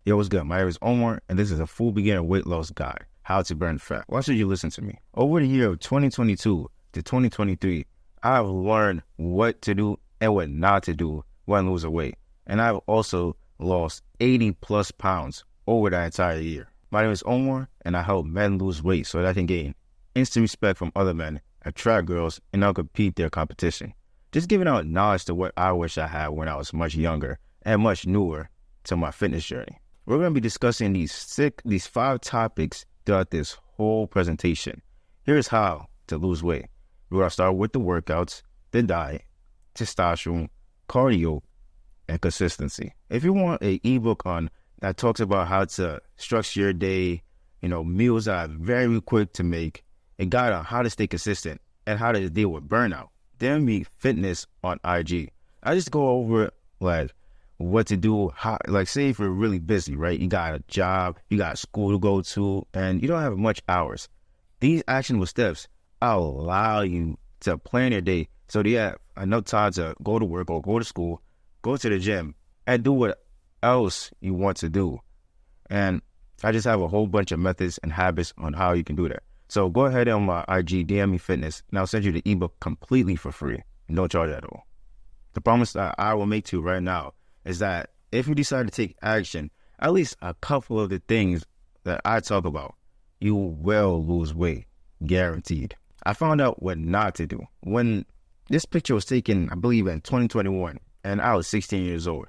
Yo, what's good? My name is Omar, and this is a full beginner weight loss guide, how to burn fat. Why should you listen to me? Over the year of 2022 to 2023, I've learned what to do and what not to do when losing weight. And I've also lost 80 plus pounds over that entire year. My name is Omar, and I help men lose weight so that I can gain instant respect from other men, attract girls, and outcompete their competition. Just giving out knowledge to what I wish I had when I was much younger and much newer to my fitness journey. We're going to be discussing these 5 topics throughout this whole presentation. Here's how to lose weight. We're going to start with the workouts, the diet, testosterone, cardio, and consistency. If you want an ebook on that talks about how to structure your day, meals that are very quick to make, a guide on how to stay consistent and how to deal with burnout, then meet fitness on IG. I just go over what to do, how, say if you're really busy, right? You got a job, you got school to go to, and you don't have much hours. These actionable steps allow you to plan your day so that you have enough time to go to work or go to school, go to the gym, and do what else you want to do. And I just have a whole bunch of methods and habits on how you can do that. So go ahead on my IG, DM me fitness, and I'll send you the ebook completely for free. No charge at all. The promise that I will make to you right now is that if you decide to take action, at least a couple of the things that I talk about, you will lose weight, guaranteed. I found out what not to do. When this picture was taken, I believe in 2021, and I was 16 years old,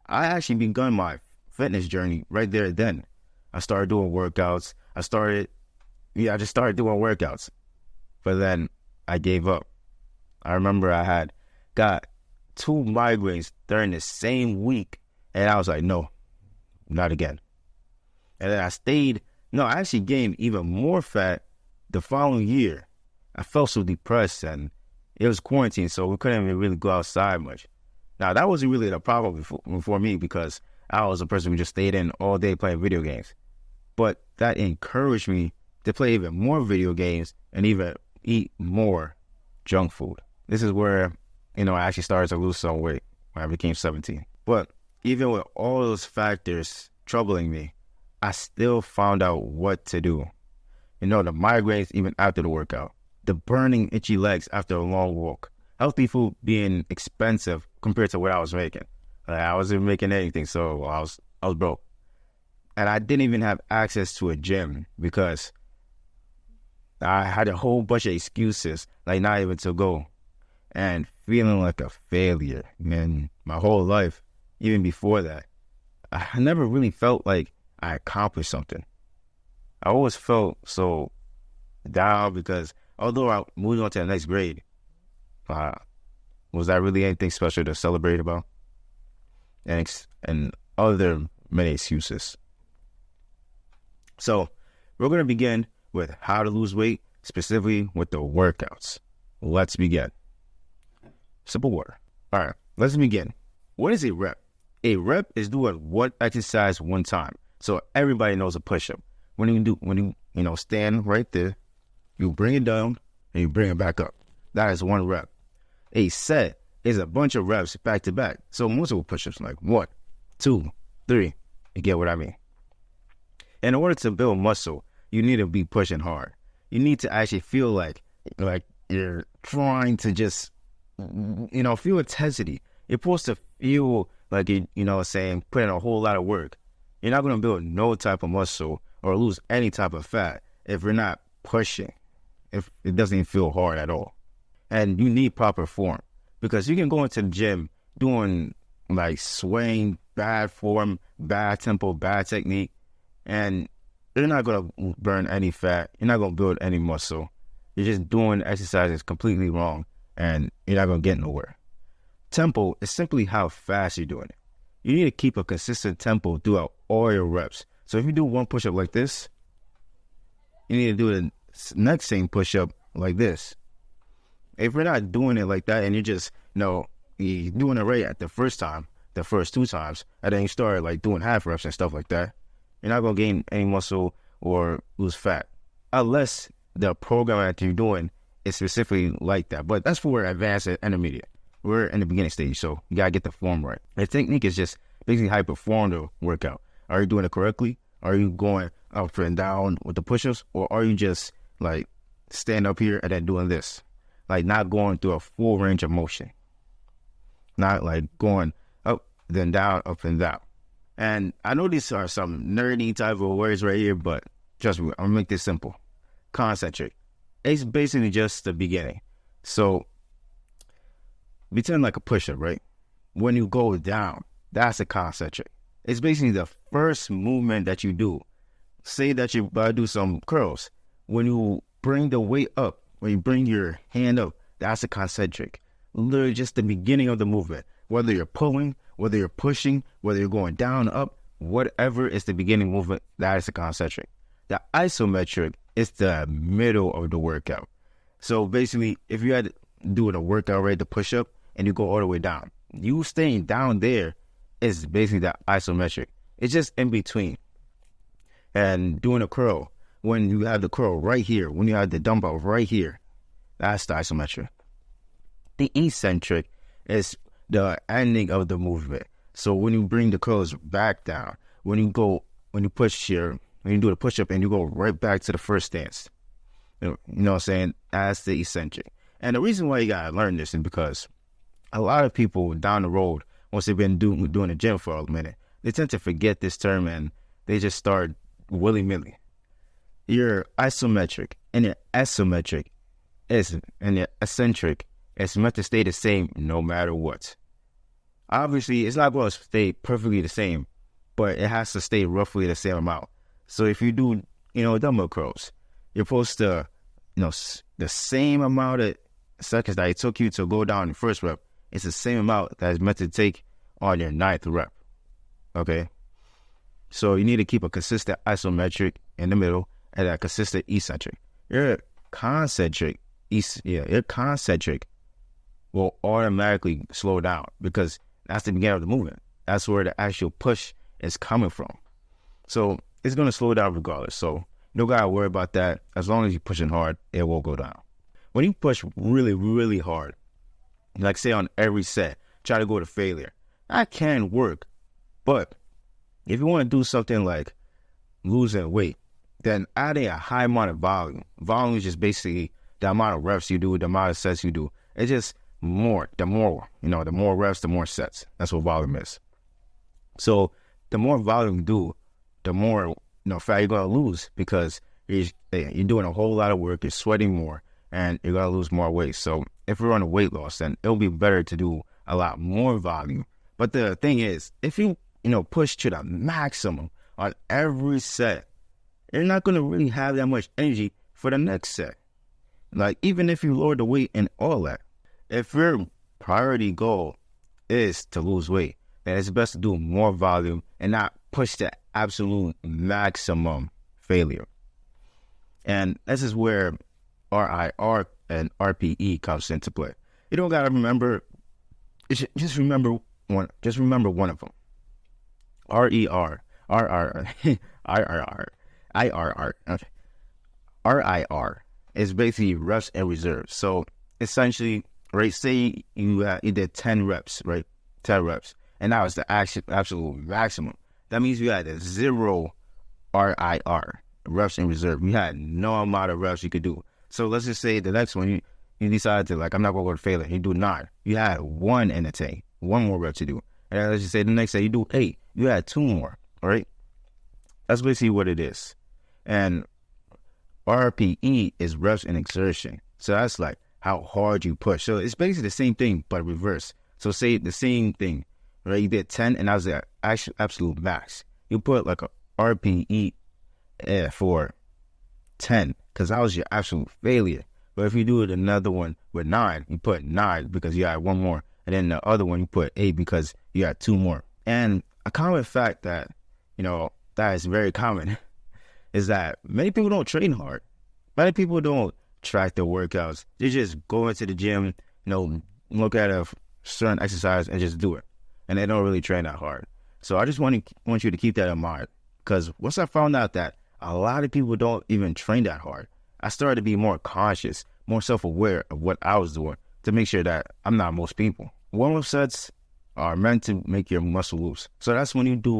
I actually begun my fitness journey right there then. I started doing workouts. I just started doing workouts. But then I gave up. I remember I had got 2 migraines during the same week, and I was like, no, not again. And then I actually gained even more fat the following year. I felt so depressed, and it was quarantine, so we couldn't even really go outside much. Now, that wasn't really the problem for me because I was a person who just stayed in all day playing video games. But that encouraged me to play even more video games and even eat more junk food. This is where I actually started to lose some weight when I became 17. But even with all those factors troubling me, I still found out what to do. The migraines even after the workout, the burning itchy legs after a long walk, healthy food being expensive compared to what I was making. I wasn't making anything, so I was broke. And I didn't even have access to a gym because I had a whole bunch of excuses, not even to go. And feeling like a failure. And my whole life, even before that, I never really felt like I accomplished something. I always felt so down because although I moved on to the next grade, was that really anything special to celebrate about? And other many excuses. So we're going to begin with how to lose weight, specifically with the workouts. Let's begin. Simple water. All right, let's begin. What is a rep? A rep is doing one exercise one time. So everybody knows a push-up. When you stand right there, you bring it down and you bring it back up. That is one rep. A set is a bunch of reps back to back. So multiple push-ups, like 1, 2, 3. You get what I mean? In order to build muscle, you need to be pushing hard. You need to actually feel like you're trying to just feel intensity. You're supposed to feel like putting in a whole lot of work. You're not going to build no type of muscle or lose any type of fat if you're not pushing, if it doesn't feel hard at all. And you need proper form because you can go into the gym doing swaying, bad form, bad tempo, bad technique, and you're not going to burn any fat. You're not going to build any muscle. You're just doing exercises completely wrong, and you're not going to get nowhere. Tempo is simply how fast you're doing it. You need to keep a consistent tempo throughout all your reps. So if you do one push-up like this, you need to do the next same push-up like this. If you're not doing it like that and you're just, you're doing it right at the first time, the first 2 times, and then you start doing half reps and stuff like that, you're not going to gain any muscle or lose fat. Unless the program that you're doing is specifically like that. But that's for advanced and intermediate. We're in the beginning stage, so you got to get the form right. The technique is just basically how you perform the workout. Are you doing it correctly? Are you going up and down with the push-ups? Or are you just like stand up here and then doing this? Like not going through a full range of motion. Not like going up, then down, up and down. And I know these are some nerdy type of words right here, but trust me, I'm gonna make this simple. Concentric. It's basically just the beginning. So pretend like a push-up, right? When you go down, that's a concentric. It's basically the first movement that you do. Say that you do some curls. When you bring the weight up, when you bring your hand up, that's a concentric. Literally just the beginning of the movement. Whether you're pulling, whether you're pushing, whether you're going down, up, whatever is the beginning movement, that is a concentric. The isometric is the middle of the workout. So basically, if you had doing a workout, right, the push-up, and you go all the way down, you staying down there is basically the isometric. It's just in between. And doing a curl, when you have the curl right here, when you have the dumbbell right here, that's the isometric. The eccentric is the ending of the movement. So when you bring the curls back down, when you do the push-up and you go right back to the first stance, you know what I'm saying? That's the eccentric. And the reason why you gotta learn this is because a lot of people down the road, once they've been doing the gym for a minute, they tend to forget this term and they just start willy-nilly. Your isometric and your isometric and your eccentric is meant to stay the same no matter what. Obviously, it's not going to stay perfectly the same, but it has to stay roughly the same amount. So if you do, dumbbell curls, you're supposed to, the same amount of seconds that it took you to go down in the first rep, it's the same amount that is meant to take on your 9th rep. Okay? So you need to keep a consistent isometric in the middle and a consistent eccentric. Your concentric will automatically slow down because that's the beginning of the movement. That's where the actual push is coming from. So it's going to slow down regardless. So you don't got to worry about that. As long as you're pushing hard, it will go down. When you push really, really hard, like say on every set, try to go to failure, that can work. But if you want to do something like losing weight, then adding a high amount of volume. Volume is just basically the amount of reps you do, the amount of sets you do. It's just the more reps, the more sets. That's what volume is. So the more volume you do, the more fat you're going to lose because you're doing a whole lot of work, you're sweating more, and you're going to lose more weight. So if you're on a weight loss, then it'll be better to do a lot more volume. But the thing is, if you push to the maximum on every set, you're not going to really have that much energy for the next set. Like, even if you lower the weight and all that, if your priority goal is to lose weight, then it's best to do more volume and not push the absolute maximum failure. And this is where RIR and RPE comes into play. You don't got to remember, just remember one of them. RIR, RIR is basically reps and reserves. So essentially, right, say you did 10 reps, right? 10 reps. And that was the absolute maximum. That means you had a 0 RIR, reps in reserve. You had no amount of reps you could do. So let's just say the next one, you decided to, I'm not going to go to failure. You do 9. You had 1 in the tank, 1 more rep to do. And then let's just say the next day you do 8. You had 2 more, all right? That's basically what it is. And RPE is reps and exertion. So that's like how hard you push. So it's basically the same thing, but reverse. So say the same thing, right? You did 10, and that was the absolute max. You put like a RPE for 10, because that was your absolute failure. But if you do it another one with 9, you put 9 because you had 1 more. And then the other one, you put 8 because you had 2 more. And a common fact that, that is very common is that many people don't train hard. Many people don't track their workouts. They just go into the gym, look at a certain exercise and just do it. And they don't really train that hard. So I just want you to keep that in mind. Because once I found out that a lot of people don't even train that hard, I started to be more conscious, more self-aware of what I was doing to make sure that I'm not most people. Warm-up sets are meant to make your muscle loose. So that's when you do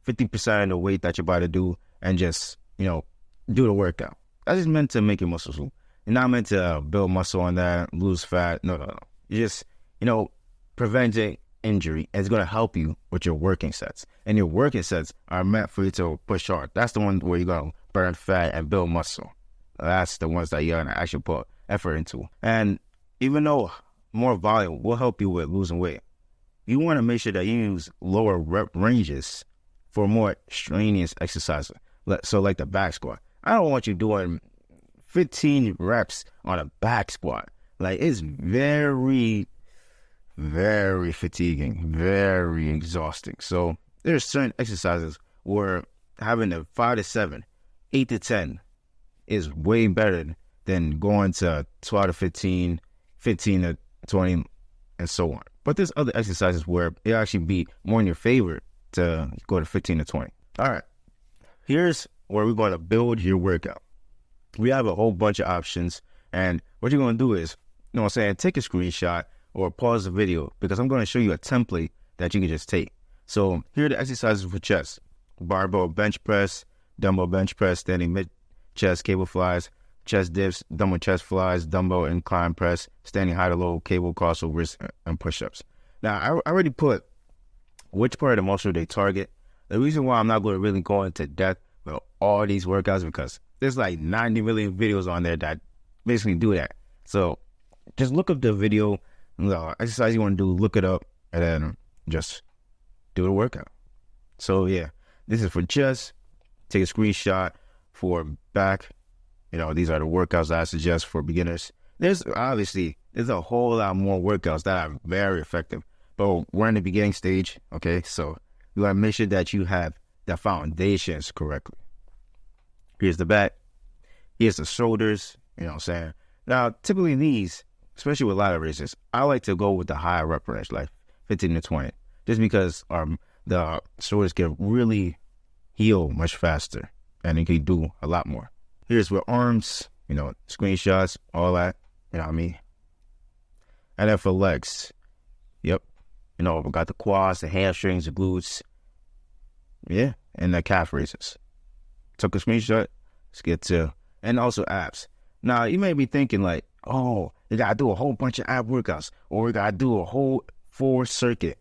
50% of the weight that you're about to do and just, do the workout. That's just meant to make your muscles. You're not meant to build muscle on that, lose fat. No. You're just, preventing injury. It's going to help you with your working sets. And your working sets are meant for you to push hard. That's the one where you're going to burn fat and build muscle. That's the ones that you're going to actually put effort into. And even though more volume will help you with losing weight, you want to make sure that you use lower rep ranges for more strenuous exercises. So like the back squat. I don't want you doing 15 reps on a back squat. Like, it's very, very fatiguing, very exhausting. So there's certain exercises where having a 5 to 7, 8 to 10 is way better than going to 12 to 15, 15 to 20, and so on. But there's other exercises where it actually be more in your favor to go to 15 to 20. All right. Here's where we're going to build your workout. We have a whole bunch of options. And what you're going to do is, take a screenshot or pause the video, because I'm going to show you a template that you can just take. So here are the exercises for chest: barbell bench press, dumbbell bench press, standing mid-chest cable flies, chest dips, dumbbell chest flies, dumbbell incline press, standing high to low, cable crossovers, and push-ups. Now, I already put which part of the muscle they target. The reason why I'm not going to really go into depth with all these workouts, because there's like 90 million videos on there that basically do that. So just look up the video, the exercise you want to do, look it up, and then just do the workout. So yeah, this is for chest. Take a screenshot. For back, these are the workouts that I suggest for beginners. There's a whole lot more workouts that are very effective, but we're in the beginning stage, okay? So you want to make sure that you have the foundations correctly. Here's the back. Here's the shoulders, Now, typically these, especially with ladder raises, I like to go with the higher rep range, like 15 to 20, just because the shoulders can really heal much faster and you can do a lot more. Here's with arms, screenshots, all that, what I mean? And then for legs, yep, we got the quads, the hamstrings, the glutes, yeah, and the calf raises. Took a screenshot, let's get to, and also abs. Now, you may be thinking like, oh, you got to do a whole bunch of ab workouts, or we got to do a whole full circuit.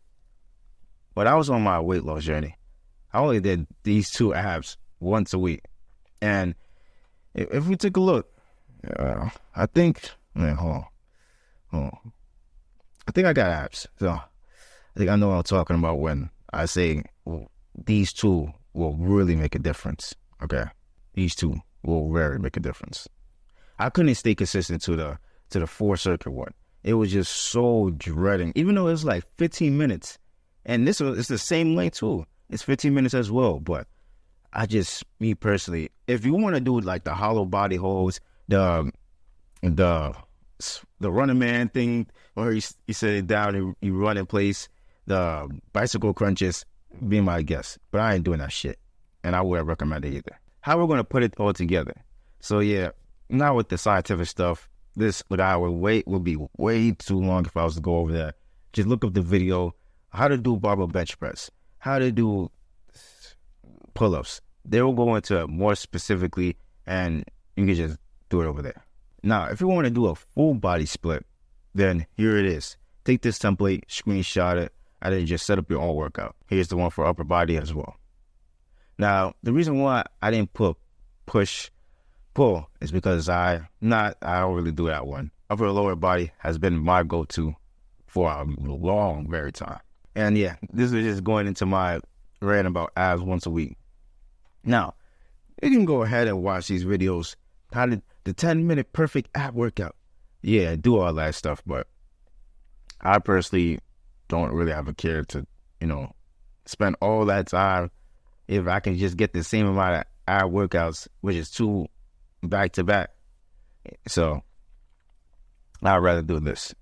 But I was on my weight loss journey. I only did these 2 abs once a week. And if we take a look, I think, hold on. I think I got abs. So I think I know what I'm talking about when I say these 2 will really make a difference. Okay? These 2 will really make a difference. I couldn't stay consistent to the 4 circuit one. It was just so dreading. Even though it was like 15 minutes. And it's the same length too. It's 15 minutes as well. But me personally, if you want to do like the hollow body holds, the running man thing, or you sit it down and you run in place, the bicycle crunches, be my guest. But I ain't doing that shit. And I wouldn't recommend it either. How we're going to put it all together. So yeah, not with the scientific stuff. This will be way too long if I was to go over that. Just look up the video, how to do barbell bench press, how to do pull-ups. They will go into it more specifically, and you can just do it over there. Now, if you want to do a full body split, then here it is. Take this template, screenshot it, and then just set up your own workout. Here's the one for upper body as well. Now, the reason why I didn't put push-pull is because I don't really do that one. Upper and lower body has been my go-to for a long, very time. And yeah, this is just going into my rant about abs once a week. Now, you can go ahead and watch these videos, the 10-minute perfect ab workout. Yeah, do all that stuff, but I personally don't really have a care to, spend all that time if I can just get the same amount of ab workouts, which is 2 back-to-back. So, I'd rather do this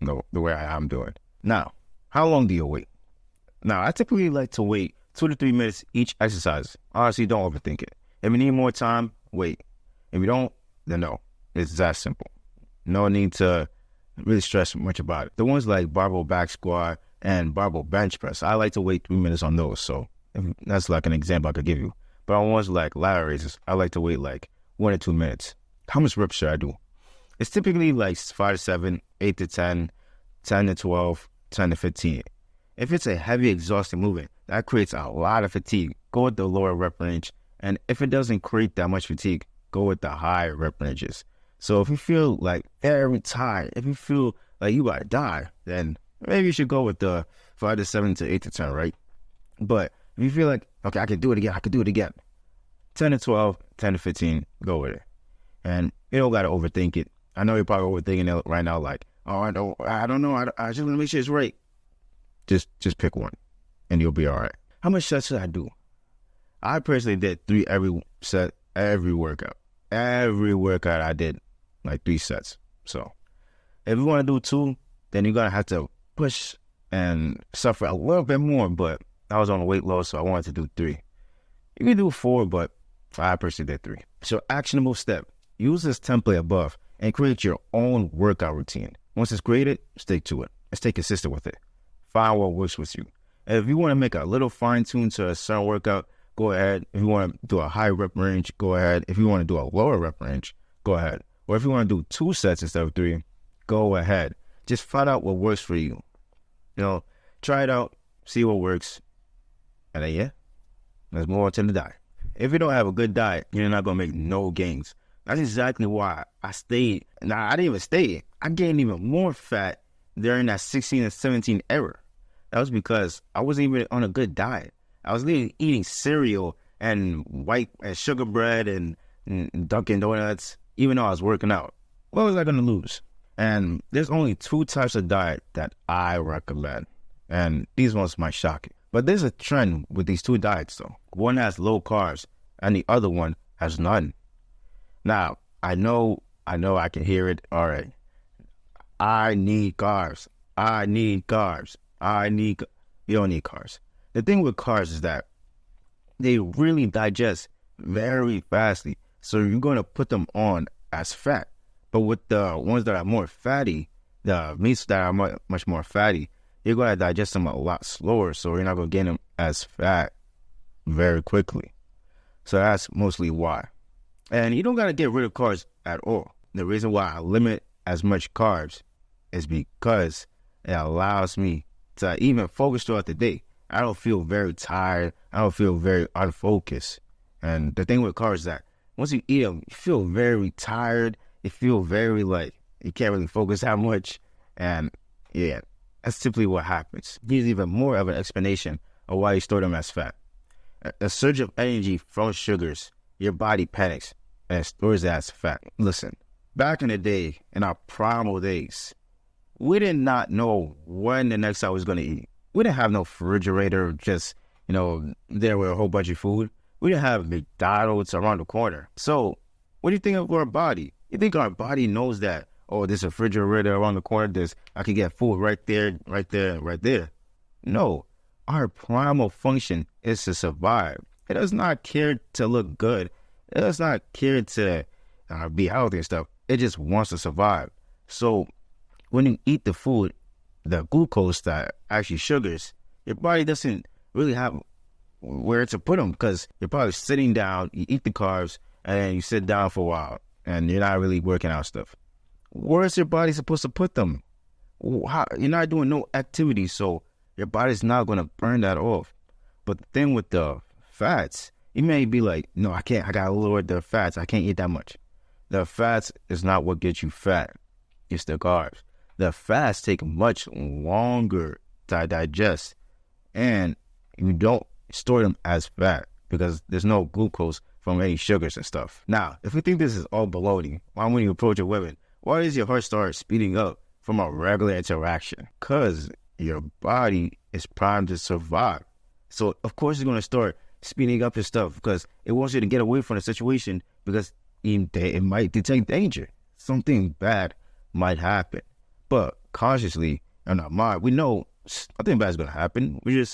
the way I'm doing. Now, how long do you wait? Now, I typically like to wait 2 to 3 minutes each exercise. Honestly, don't overthink it. If you need more time, wait. If you don't, then no. It's that simple. No need to really stress much about it. The ones like barbell back squat and barbell bench press, I like to wait 3 minutes on those. So That's like an example I could give you. But on ones like ladder raises, I like to wait like 1 or 2 minutes. How much reps should I do? It's typically like 5 to 7, 8 to 10, 10 to 12, 10 to 15. If it's a heavy, exhausting movement, that creates a lot of fatigue. Go with the lower rep range. And if it doesn't create that much fatigue, go with the higher rep ranges. So if you feel like very tired, if you feel like you about to die, then maybe you should go with the 5 to 7 to 8 to 10, right? But if you feel like, okay, I can do it again, 10 to 12, 10 to 15, go with it. And you don't got to overthink it. I know you're probably overthinking it right now, like, oh, I don't know, I just want to make sure it's right. Just pick one, and you'll be all right. How much sets should I do? I personally did 3 every set, every workout. Every workout I did like 3 sets. So if you want to do 2, then you're going to have to push and suffer a little bit more. But I was on a weight loss, so I wanted to do 3. You can do 4, but I personally did 3. So actionable step, use this template above and create your own workout routine. Once it's created, stick to it and stay consistent with it. Find what works with you. And if you want to make a little fine tune to a certain workout, go ahead. If you want to do a high rep range, go ahead. If you want to do a lower rep range, go ahead. Or if you want to do 2 sets instead of 3, go ahead. Just find out what works for you. You know, try it out, see what works, and then let's move on to the diet. If you don't have a good diet, you're not gonna make no gains. That's exactly why I stayed. Nah, I didn't even stay. I gained even more fat during that 16 and 17 era. That was because I wasn't even on a good diet. I was literally eating cereal and white and sugar bread and Dunkin' Donuts, even though I was working out. What was I going to lose? And there's only 2 types of diet that I recommend. And these ones might shock you. But there's a trend with these 2 diets, though. One has low carbs, and the other one has none. Now, I know I can hear it. All right. I need carbs. You don't need carbs. The thing with carbs is that they really digest very fastly. So you're going to put them on as fat. But with the ones that are more fatty, the meats that are much more fatty, you're going to digest them a lot slower. So you're not going to get them as fat very quickly. So that's mostly why. And you don't got to get rid of carbs at all. The reason why I limit as much carbs is because it allows me to even focus throughout the day. I don't feel very tired. I don't feel very unfocused. And the thing with carbs is that once you eat them, you feel very tired. You feel very like you can't really focus that much. And that's typically what happens. Here's even more of an explanation of why you store them as fat. A surge of energy from sugars, your body panics and stores it as fat. Listen, back in the day, in our primal days, we did not know when the next time was going to eat. We didn't have no refrigerator just, there with a whole bunch of food. We didn't have McDonald's around the corner. So what do you think of our body? You think our body knows that, oh, there's a refrigerator around the corner, I can get food right there, right there, right there. No, our primal function is to survive. It does not care to look good. It does not care to be healthy and stuff. It just wants to survive. So when you eat the food, the glucose that actually sugars, your body doesn't really have where to put them because you're probably sitting down, you eat the carbs, and then you sit down for a while, and you're not really working out stuff. Where is your body supposed to put them? You're not doing no activity, so your body's not going to burn that off. But the thing with the fats, you may be like, no, I can't. I got to lower the fats. I can't eat that much. The fats is not what gets you fat. It's the carbs. The fats take much longer to digest, and you don't store them as fat because there's no glucose from any sugars and stuff. Now, if you think this is all baloney, why when you approach a woman, why does your heart start speeding up from a regular interaction? Because your body is primed to survive. So, of course, it's going to start speeding up and stuff because it wants you to get away from the situation because it might detect danger. Something bad might happen. But consciously, in our mind, we know nothing bad is going to happen. We're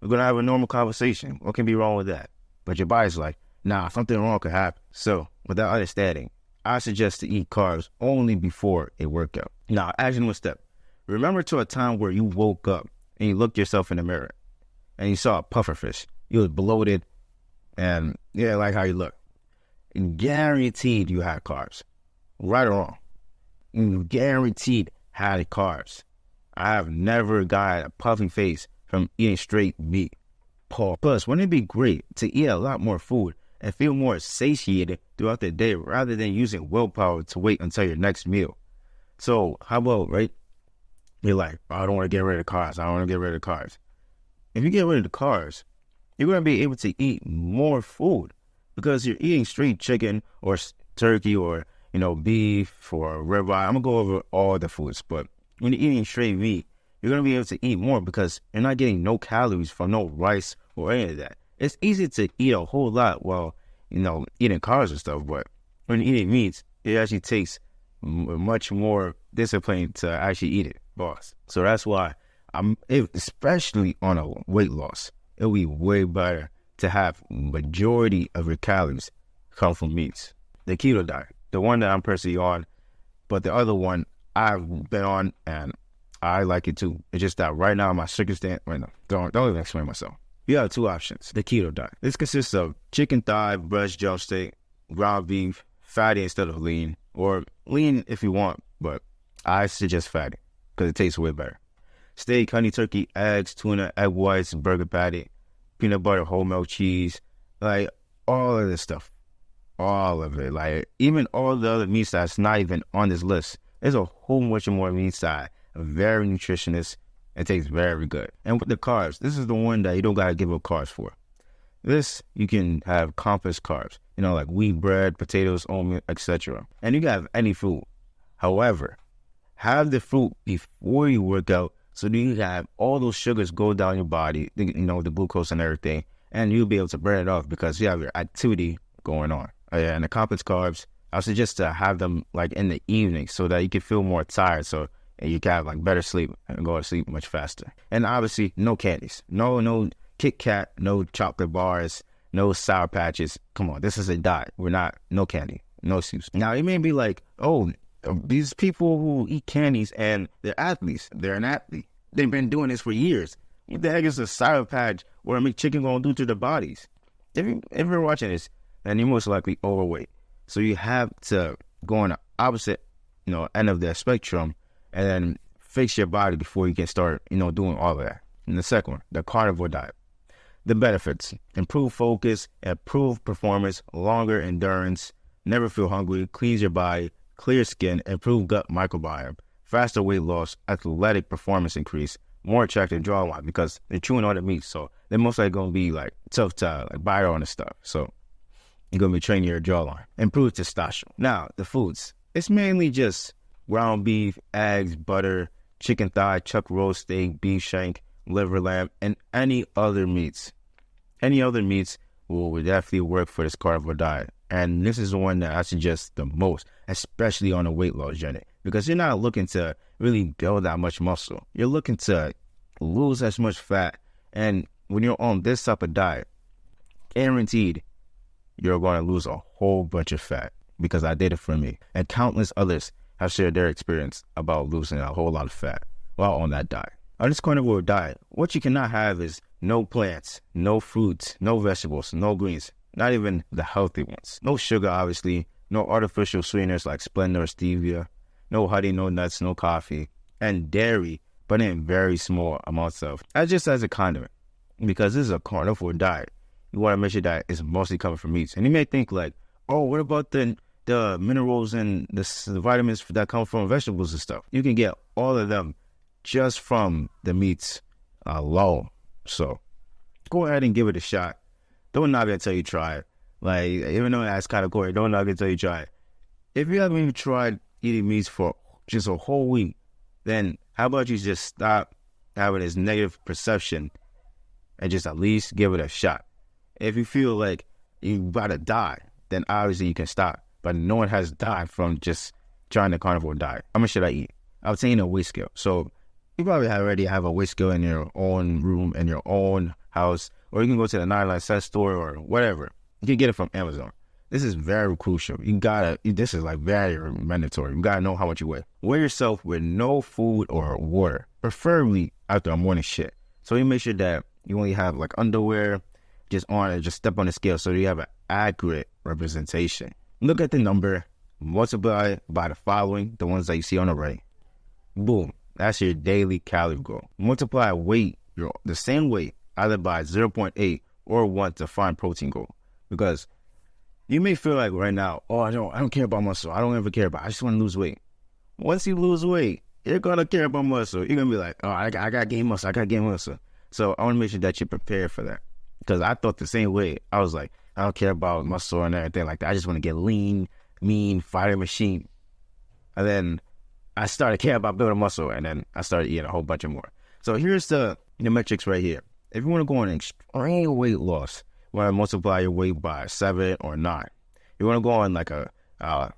going to have a normal conversation. What can be wrong with that? But your body's like, nah, something wrong could happen. So, with that understanding, I suggest to eat carbs only before a workout. Now, actionable step. Remember to a time where you woke up and you looked yourself in the mirror and you saw a pufferfish. you was bloated, and yeah, like how you look. Guaranteed you had carbs, right or wrong. Guaranteed had carbs. I have never got a puffy face from eating straight meat. Plus, wouldn't it be great to eat a lot more food and feel more satiated throughout the day rather than using willpower to wait until your next meal? So how about, right? You're like, oh, I don't want to get rid of carbs. I don't want to get rid of carbs. If you get rid of the carbs, you're going to be able to eat more food because you're eating straight chicken or turkey or, beef or ribeye. I'm going to go over all the foods, but when you're eating straight meat, you're going to be able to eat more because you're not getting no calories from no rice or any of that. It's easy to eat a whole lot while, eating carbs and stuff, but when you're eating meats, it actually takes much more discipline to actually eat it, boss. So that's why especially on a weight loss, it'll be way better to have majority of your calories come from meats. The keto diet, the one that I'm personally on, but the other one I've been on and I like it too. It's just that right now my circumstance, don't even explain myself. You have two options. The keto diet. This consists of chicken thigh, breast, drumstick, ground beef, fatty instead of lean, or lean if you want, but I suggest fatty because it tastes way better. Steak, honey turkey, eggs, tuna, egg whites, burger patty, peanut butter, whole milk cheese, like all of this stuff. All of it. Like even all the other meats that's not even on this list. There's a whole bunch of more meats that are very nutritious and tastes very good. And with the carbs, this is the one that you don't gotta give up carbs for. This, you can have complex carbs, like wheat bread, potatoes, oatmeal, etc. And you can have any food. However, have the fruit before you work out so that you can have all those sugars go down your body, the glucose and everything, and you'll be able to burn it off because you have your activity going on. And the complex carbs, I suggest to have them like in the evening so that you can feel more tired and you can have like better sleep and go to sleep much faster. And obviously, no candies. No Kit Kat, no chocolate bars, no Sour Patches. Come on, this is a diet. No candy, no soups. Now, it may be like, oh, these people who eat candies and they're athletes. They're an athlete. They've been doing this for years. What the heck is a Sour Patch or a McChicken going to do to their bodies? If you're watching this, then you're most likely overweight. So you have to go on the opposite, end of the spectrum and then fix your body before you can start, doing all of that. And the second one, the carnivore diet. The benefits: improve focus, improve performance, longer endurance, never feel hungry, cleans your body, clear skin, improve gut microbiome, faster weight loss, athletic performance increase, more attractive jawline because they're chewing all the meat. So they're most likely going to be like tough to bite on and stuff. So you're going to be training your jawline. Improve testosterone. Now, the foods. It's mainly just ground beef, eggs, butter, chicken thigh, chuck roast steak, beef shank, liver lamb, and any other meats. Any other meats will definitely work for this carnivore diet. And this is the one that I suggest the most, especially on a weight loss journey, because you're not looking to really build that much muscle. You're looking to lose as much fat. And when you're on this type of diet, guaranteed, you're going to lose a whole bunch of fat because I did it for me. And countless others have shared their experience about losing a whole lot of fat while on that diet. On this carnivore diet, what you cannot have is no plants, no fruits, no vegetables, no greens, not even the healthy ones. No sugar, obviously, no artificial sweeteners like Splenda or stevia, no honey, no nuts, no coffee, and dairy, but in very small amounts of, just as a condiment. Because this is a carnivore diet, you want to make sure that it's mostly coming from meats. And you may think like, oh, what about the minerals and the vitamins that come from vegetables and stuff? You can get all of them just from the meats alone. So go ahead and give it a shot. Don't knock it until you try it. Like, even though that's kind of gory, don't knock it until you try it. If you haven't even tried eating meats for just a whole week, then how about you just stop having this negative perception and just at least give it a shot. If you feel like you're about to die, then obviously you can stop. But no one has died from just trying the carnivore diet. How much should I eat? I've taken a weight scale. So you probably already have a weight scale in your own room, in your own house, or you can go to the 99-cent store or whatever. You can get it from Amazon. This is very crucial. This is like very mandatory. You gotta know how much you weigh. Weigh yourself with no food or water, preferably after a morning shit. So you make sure that you only have like underwear, just on it, just step on the scale so you have an accurate representation. Look at the number, multiply by the following, the ones that you see on the right. Boom, that's your daily calorie goal. Multiply weight, the same weight, either by 0.8 or 1 to find protein goal. Because you may feel like right now, oh, I don't care about muscle. I don't ever care about it. I just want to lose weight. Once you lose weight, you're going to care about muscle. You're going to be like, oh, I got to gain muscle. I got to gain muscle. So I want to make sure that you're prepared for that. Because I thought the same way. I was like, I don't care about muscle and everything like that. I just want to get lean, mean, fighter machine. And then I started caring about building muscle, and then I started eating a whole bunch of more. So here's the metrics right here. If you want to go on extreme weight loss, you want to multiply your weight by 7 or 9. You want to go on like a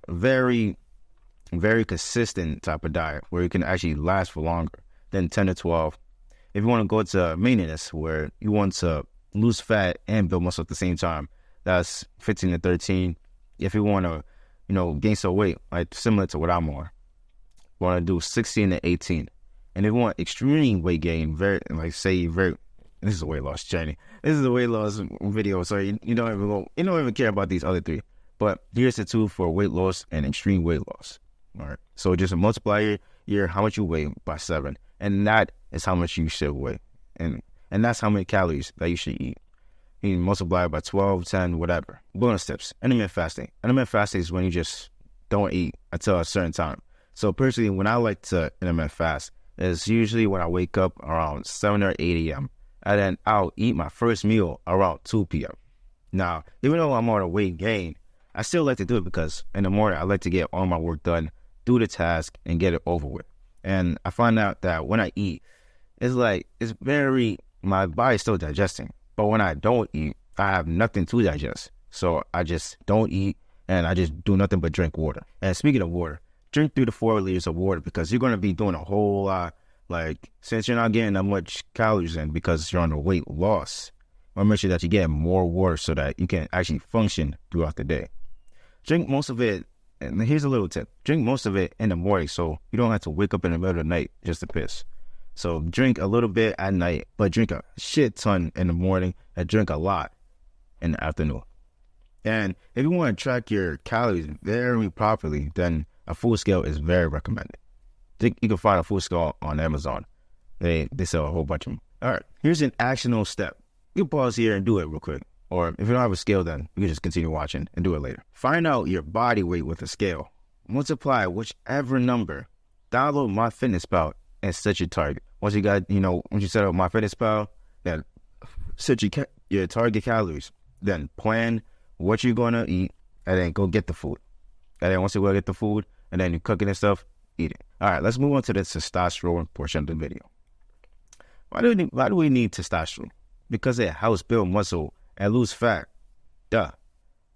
very, very consistent type of diet where you can actually last for longer than 10 to 12. If you want to go to maintenance where you want to lose fat and build muscle at the same time, that's 15 to 13. If you want to, gain some weight, like similar to what I'm on, you want to do 16 to 18. And if you want extreme weight gain, this is a weight loss journey. This is a weight loss video, so you don't even care about these other 3. But here's the 2 for weight loss and extreme weight loss. All right. So just multiply how much you weigh by 7, and that is how much you should weigh, and that's how many calories that you should eat. You can multiply it by 12, 10, whatever. Bonus tips: intermittent fasting. Intermittent fasting is when you just don't eat until a certain time. So personally, when I like to intermittent fast, it's usually when I wake up around 7 or 8 a.m. and then I'll eat my first meal around 2 p.m. Now, even though I'm on a weight gain, I still like to do it because in the morning I like to get all my work done, do the task, and get it over with. And I find out that when I eat, my body's still digesting. But when I don't eat, I have nothing to digest. So I just don't eat, and I just do nothing but drink water. And speaking of water, drink 3 to 4 liters of water because you're going to be doing a whole lot. Like, since you're not getting that much calories in because you're on a weight loss, I want to make sure that you get more water so that you can actually function throughout the day. Drink most of it, and here's a little tip. Drink most of it in the morning so you don't have to wake up in the middle of the night just to piss. So drink a little bit at night, but drink a shit ton in the morning and drink a lot in the afternoon. And if you want to track your calories very properly, then a food scale is very recommended. You can find a food scale on Amazon. They sell a whole bunch of them. All right, here's an actionable step. You can pause here and do it real quick. Or if you don't have a scale, then you can just continue watching and do it later. Find out your body weight with a scale. Multiply whichever number. Download MyFitnessPal and set your target. Once you set up MyFitnessPal, then set your target calories. Then plan what you're going to eat, and then go get the food. And then once you go get the food, and then you cook it and stuff, eat it. All right, let's move on to the testosterone portion of the video. Why do we need testosterone? Because it helps build muscle and lose fat. Duh.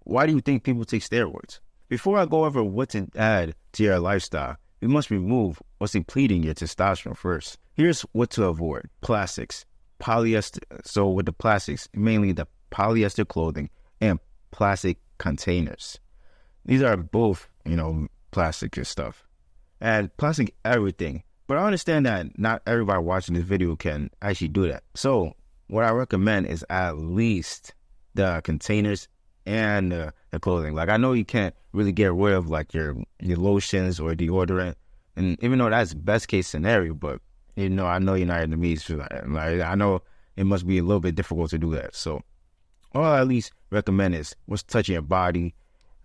Why do you think people take steroids? Before I go over what to add to your lifestyle, we must remove what's depleting your testosterone first. Here's what to avoid. Plastics. Polyester. So with the plastics, mainly the polyester clothing and plastic containers. These are both, plastic and stuff. And plastic everything. But I understand that not everybody watching this video can actually do that. So what I recommend is at least the containers and the clothing. Like, I know you can't really get rid of like your lotions or deodorant, and even though that's best case scenario, but I know you're not in the means for that. Like, I know it must be a little bit difficult to do that. So all I at least recommend is what's touching your body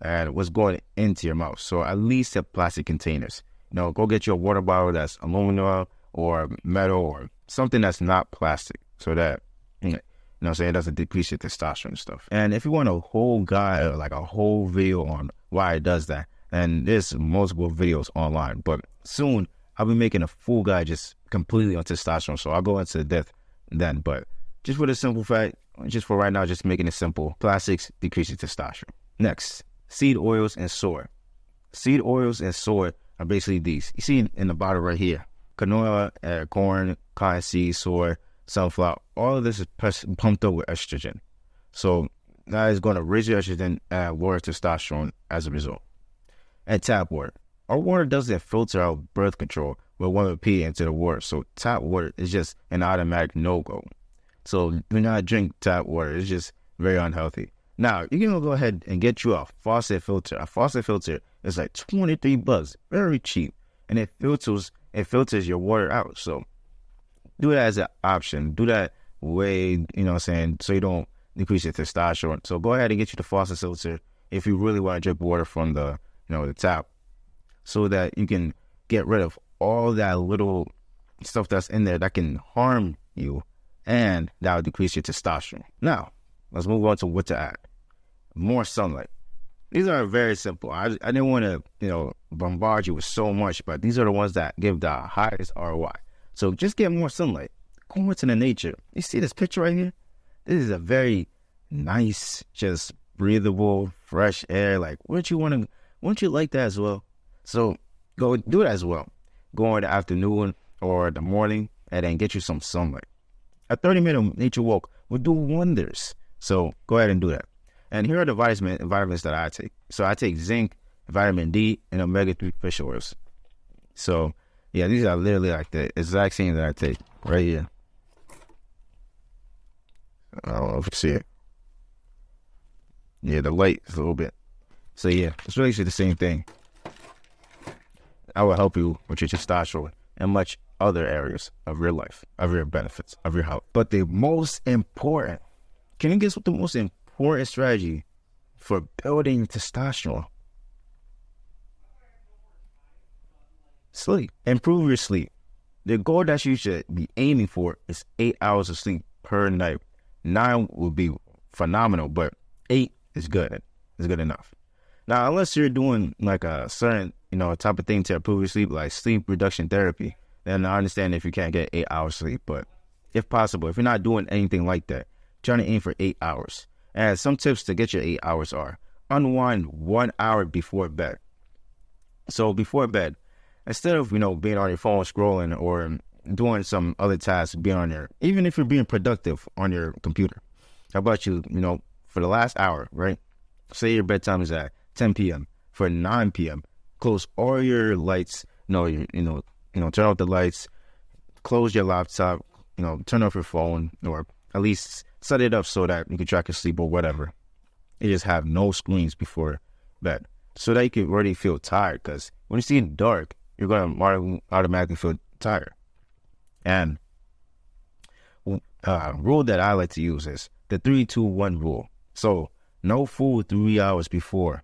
and what's going into your mouth. So at least the plastic containers. Go get your water bottle that's aluminum or metal or something that's not plastic, so that it doesn't decrease your testosterone and stuff. And if you want a whole guide, like a whole video on why it does that, and there's multiple videos online, but soon I'll be making a full guide just completely on testosterone, so I'll go into depth then. But just for the simple fact, just for right now, just making it simple, plastics decrease your testosterone. Next, seed oils and soy. Seed oils and soy are basically these. You see in the bottle right here, canola, corn, cottonseed, soy, sunflower, all of this is pumped up with estrogen. So that is going to raise your estrogen and lower testosterone as a result. And tap water. Our water doesn't filter out birth control with 1% into the water. So tap water is just an automatic no-go. So do not drink tap water. It's just very unhealthy. Now, you can go ahead and get you a faucet filter. A faucet filter is like $23, very cheap, and it filters your water out. So do that as an option. Do that way, you know what I'm saying, so you don't decrease your testosterone. So go ahead and get you the faucet filter if you really want to drink water from the, the tap, so that you can get rid of all that little stuff that's in there that can harm you, and that will decrease your testosterone. Now, let's move on to what to add. More sunlight. These are very simple. I didn't want to, bombard you with so much, but these are the ones that give the highest ROI. So just get more sunlight. Go into the nature. You see this picture right here? This is a very nice, just breathable, fresh air. Like, wouldn't you like that as well? So go do it as well. Go in the afternoon or the morning and then get you some sunlight. A 30-minute nature walk will do wonders. So go ahead and do that. And here are the vitamins that I take. So I take zinc, vitamin D, and omega-3 fish oils. So yeah, these are literally like the exact same that I take right here. I don't know if you see it. Yeah, the light is a little bit. So yeah, it's really the same thing. I will help you with your testosterone and much other areas of your life, of your benefits, of your health. But the most important, can you guess what the most important strategy for building testosterone? Sleep. Improve your sleep. The goal that you should be aiming for is 8 hours of sleep per night. 9 would be phenomenal, but 8 is good. It's good enough. Now, unless you're doing like a certain, type of thing to improve your sleep, like sleep reduction therapy, then I understand if you can't get 8 hours sleep. But if possible, if you're not doing anything like that, try to aim for 8 hours. And some tips to get your 8 hours are: unwind 1 hour before bed. So before bed, instead of, being on your phone scrolling or doing some other tasks, even if you're being productive on your computer, how about you, for the last hour, right? Say your bedtime is at 10 p.m. For 9 p.m., close all your lights, turn off the lights, close your laptop, turn off your phone, or at least set it up so that you can track your sleep or whatever. You just have no screens before bed so that you can already feel tired, because when you see it dark, you're going to automatically feel tired. And rule that I like to use is the 3-2-1 rule. So no food 3 hours before,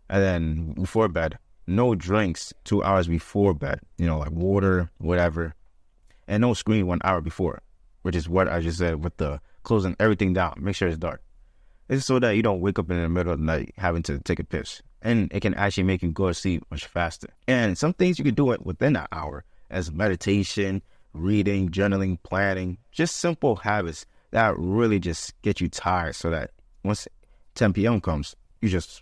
and then before bed, no drinks 2 hours before bed, like water, whatever, and no screen 1 hour before, which is what I just said with the closing everything down. Make sure it's dark. It's so that you don't wake up in the middle of the night having to take a piss, and it can actually make you go to sleep much faster. And some things you can do it within that hour, as meditation, reading, journaling, planning, just simple habits that really just get you tired, so that once 10 p.m. comes, you just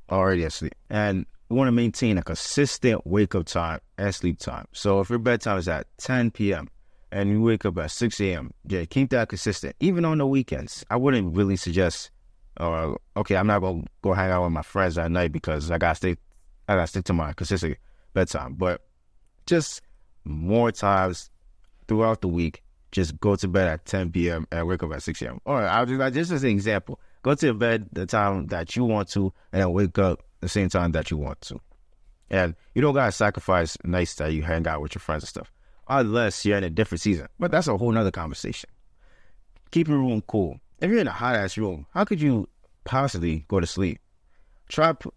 already asleep. And you want to maintain a consistent wake-up time and sleep time. So if your bedtime is at 10 p.m. and you wake up at 6 a.m., yeah, keep that consistent, even on the weekends. I wouldn't really suggest, okay, I'm not going to go hang out with my friends at night because I got to stick to my consistent bedtime. But just more times throughout the week, just go to bed at 10 p.m. and wake up at 6 a.m. Or I'll just as an example, go to bed the time that you want to and then wake up the same time that you want to. And you don't got to sacrifice nights that you hang out with your friends and stuff, unless you're in a different season. But that's a whole nother conversation. Keep your room cool. If you're in a hot-ass room, how could you possibly go to sleep?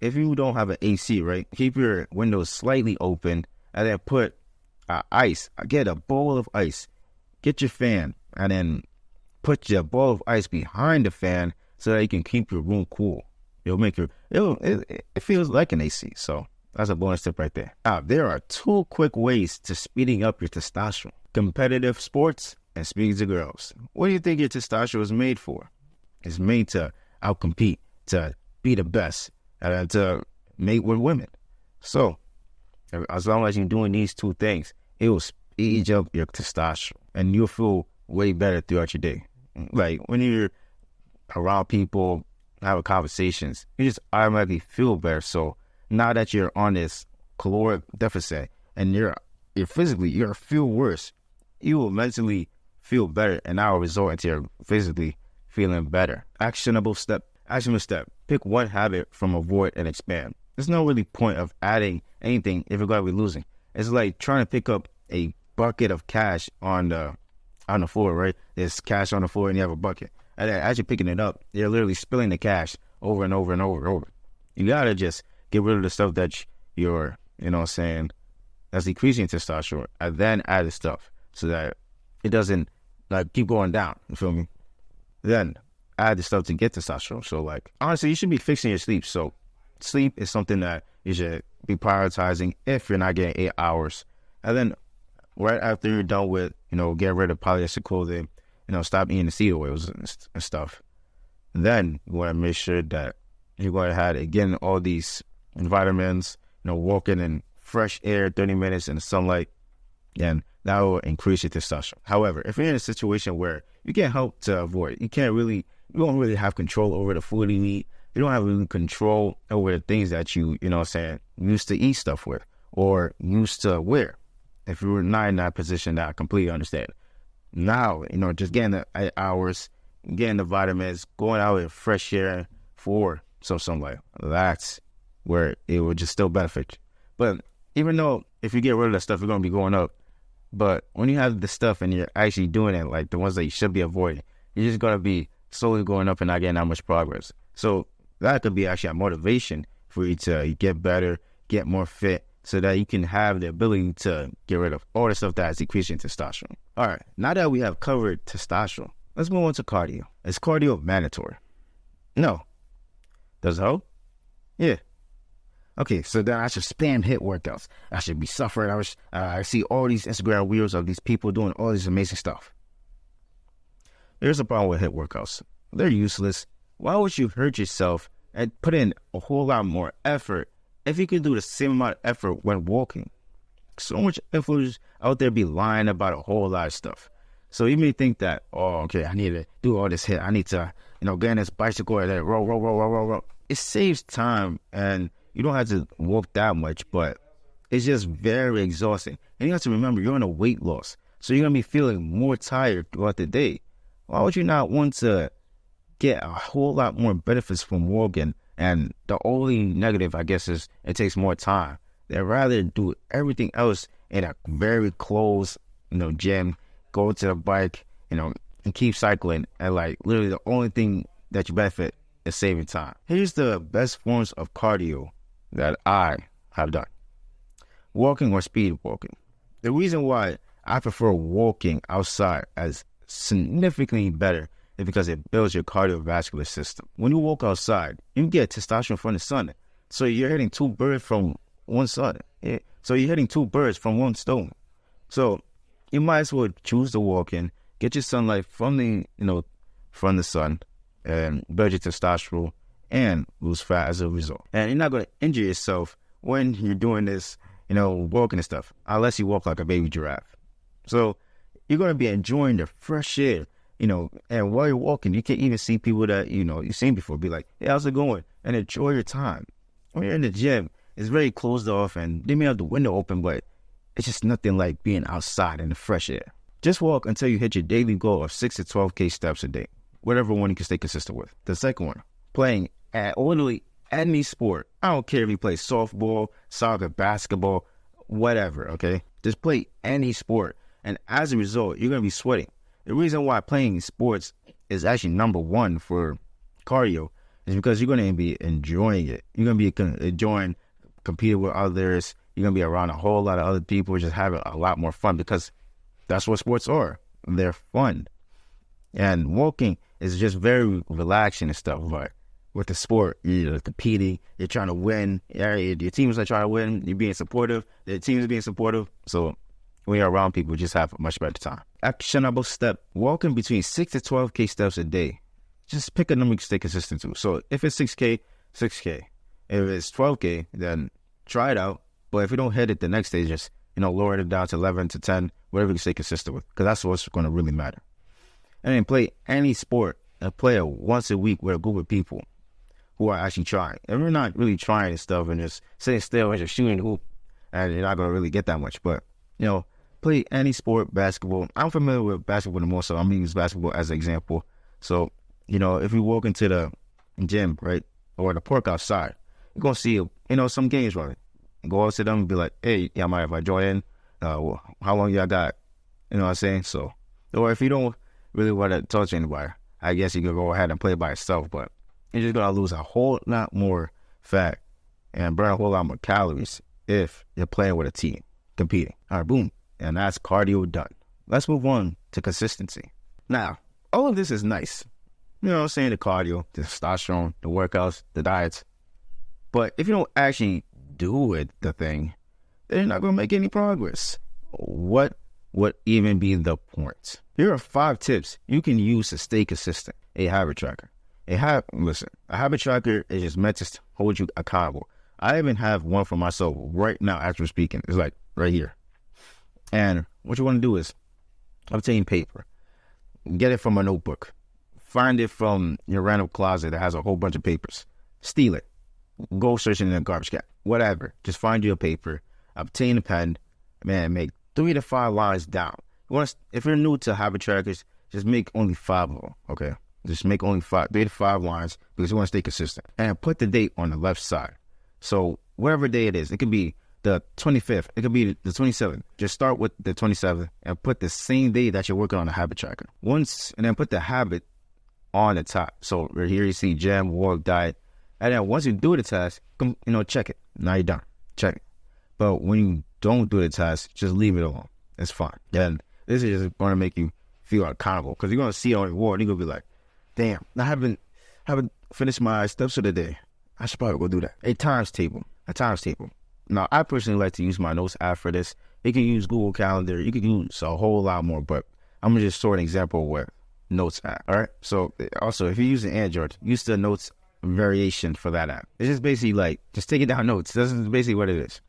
If you don't have an AC, right, keep your windows slightly open and then put ice. Get a bowl of ice. Get your fan and then put your bowl of ice behind the fan so that you can keep your room cool. It feels like an AC. So that's a bonus tip right there. Now, there are 2 quick ways to speeding up your testosterone: competitive sports and speaking to girls. What do you think your testosterone is made for? It's made to outcompete, to be the best, and to mate with women. So as long as you're doing these 2 things, it will speed up your testosterone and you'll feel way better throughout your day. Like when you're around people, having conversations, you just automatically feel better. So now that you're on this caloric deficit and you're feel worse, you will mentally feel better, and that will result into your physically feeling better. Actionable step. Pick one habit from avoid and expand. There's no really point of adding anything if you're going to be losing. It's like trying to pick up a bucket of cash on the floor, right? There's cash on the floor and you have a bucket. And then as you're picking it up, you're literally spilling the cash over and over and over and over. You got to just get rid of the stuff that you're, that's decreasing testosterone, and then add the stuff so that it doesn't keep going down. You feel me? Then add the stuff to get testosterone. So honestly, you should be fixing your sleep. So sleep is something that you should be prioritizing if you're not getting 8 hours. And then right after you're done with, get rid of polyester clothing, stop eating the seed oils and stuff. Then you want to make sure that you're going ahead and getting all these vitamins, walking in fresh air 30 minutes in the sunlight, and that will increase your testosterone. However, if you're in a situation where you can't help to avoid, you don't really have control over the food you eat, you don't have really control over the things that you, used to eat stuff with or used to wear. If you were not in that position, I completely understand. Now, just getting the 8 hours, getting the vitamins, going out in fresh air for some sunlight, that's where it would just still benefit you. But even though if you get rid of that stuff, you're going to be going up. But when you have the stuff and you're actually doing it, like the ones that you should be avoiding, you're just going to be slowly going up and not getting that much progress. So that could be actually a motivation for you to get better, get more fit, so that you can have the ability to get rid of all the stuff that's decreasing testosterone. All right, now that we have covered testosterone, let's move on to cardio. Is cardio mandatory? No. Does it help? Yeah. Okay, so then I should spam HIIT workouts. I should be suffering. I see all these Instagram reels of these people doing all this amazing stuff. There's a problem with HIIT workouts. They're useless. Why would you hurt yourself and put in a whole lot more effort if you could do the same amount of effort when walking? So much influencers out there be lying about a whole lot of stuff. So you may think that, I need to do all this HIIT. I need to, get on this bicycle and then roll. It saves time and you don't have to walk that much, but it's just very exhausting. And you have to remember, you're on a weight loss. So you're going to be feeling more tired throughout the day. Why would you not want to get a whole lot more benefits from walking? And the only negative, I guess, is it takes more time. They'd rather do everything else in a very close, gym, go to the bike, and keep cycling. And literally the only thing that you benefit is saving time. Here's the best forms of cardio that I have done. Walking or speed walking. The reason why I prefer walking outside as significantly better is because it builds your cardiovascular system. When you walk outside, you get testosterone from the sun. So you're hitting two birds from one stone. So you're hitting two birds from one stone. So you might as well choose to walk in, get your sunlight from the sun, and build your testosterone and lose fat as a result. And you're not going to injure yourself when you're doing this, walking and stuff, unless you walk like a baby giraffe. So you're going to be enjoying the fresh air, and while you're walking, you can even see people that, you've seen before, be like, hey, how's it going? And enjoy your time. When you're in the gym, it's very closed off and they may have the window open, but it's just nothing like being outside in the fresh air. Just walk until you hit your daily goal of 6 to 12K steps a day, whatever one you can stay consistent with. The second one, playing at literally any sport. I don't care if you play softball, soccer, basketball, whatever, okay? Just play any sport. And as a result, you're going to be sweating. The reason why playing sports is actually number one for cardio is because you're going to be enjoying it. You're going to be enjoying competing with others. You're going to be around a whole lot of other people, just having a lot more fun because that's what sports are. They're fun. And walking is just very relaxing and stuff, but with the sport, you're competing, you're trying to win, your team's not trying to win, you're being supportive, the team's being supportive, so when you're around people, you just have a much better time. Actionable step, walking between 6 to 12K steps a day. Just pick a number you can stay consistent to. So if it's 6K, 6K. If it's 12K, then try it out, but if you don't hit it the next day, just, lower it down to 11 to 10, whatever you can stay consistent with, because that's what's going to really matter. And then play any sport and play it once a week with a group of people who are actually trying. And we're not really trying and stuff and just sitting still and just shooting the hoop, and you're not going to really get that much. But, play any sport, basketball. I'm familiar with basketball the most, so I'm going to use basketball as an example. So if you walk into the gym, right, or the park outside, you're going to see, some games running. Go out to them and be like, hey, yeah, mind if I join in? How long y'all got? You know what I'm saying? So, or if you don't really want to talk to anybody, I guess you could go ahead and play by yourself, but you're just going to lose a whole lot more fat and burn a whole lot more calories if you're playing with a team, competing. All right, boom. And that's cardio done. Let's move on to consistency. Now, all of this is nice. You know what I'm saying? The cardio, the testosterone, the workouts, the diets. But if you don't actually do the thing, then you're not going to make any progress. What would even be the point? Here are 5 tips you can use to stay consistent. A habit tracker. A habit tracker is just meant to hold you accountable. I even have one for myself right now as we're speaking. It's like right here. And what you want to do is obtain paper. Get it from a notebook. Find it from your random closet that has a whole bunch of papers. Steal it. Go searching in a garbage can. Whatever. Just find you a paper. Obtain a pen. Man, make 3 to 5 lines down. If you're new to habit trackers, just make only 5 of them, okay? Just make only 3 to 5 lines because you want to stay consistent. And put the date on the left side. So whatever day it is, it could be the 25th. It could be the 27th. Just start with the 27th and put the same day that you're working on the habit tracker. And then put the habit on the top. So right here you see gym, walk, diet. And then once you do the task, check it. Now you're done. Check it. But when you don't do the task, just leave it alone. It's fine. And this is just going to make you feel accountable because you're going to see it on your wall and you're going to be like, damn, I haven't finished my steps of the day. I should probably go do that. A times table. Now, I personally like to use my notes app for this. You can use Google Calendar. You can use a whole lot more, but I'm going to just sort an example of what notes app. All right. So also, if you're using Android, use the notes variation for that app. It's just basically like, just taking down notes. This is basically what it is.